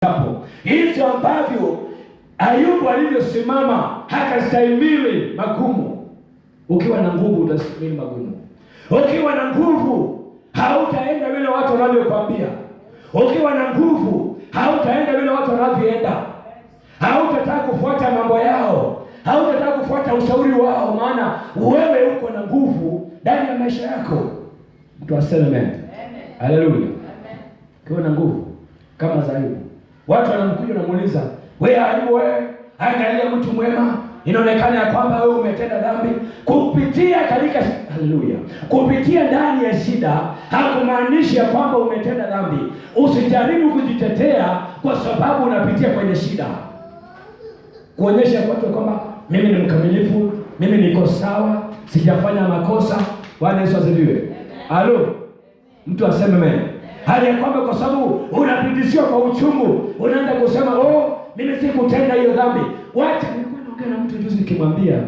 hapo hizo ambavyo Ayubu alivyosimama hakastahimili magumu. Ukiwa na nguvu utastahimili magumu. Ukiwa na nguvu hautaenda vile watu wanavyokuambia. Ukiwa na nguvu hautaenda vile watu wanavyoenda. Hautataka kufuata mambo yao, hautataka kufuata ushauri wao, maana wewe uko na nguvu ndani ya maisha yako. Mtu aseme amen. Haleluya. Ukiwa na nguvu kama za Ayubu, watu wanamkuja na muuliza, wewe Ayubu, wewe angalia mtu mwema, inaonekana ya kwamba wewe umetenda dhambi. Kupitia katika haleluya, kupitia ndani ya shida hakumaanishi ya kwamba umetenda dhambi. Usijaribu kujitetea kwa sababu unapitia kwenye shida, kuonyesha watu kwamba mimi ni mkamilifu, mimi niko sawa, sijafanya makosa. Bwana Yesu asifiwe. Halo, mtu aseme amen. Hali ya kwamba kwa sababu unapitishiwa kwa uchungu unaanza kusema mimi sikutenda hiyo dhambi. Wacha, nilikuwa naongea na mtu juzi nikimwambia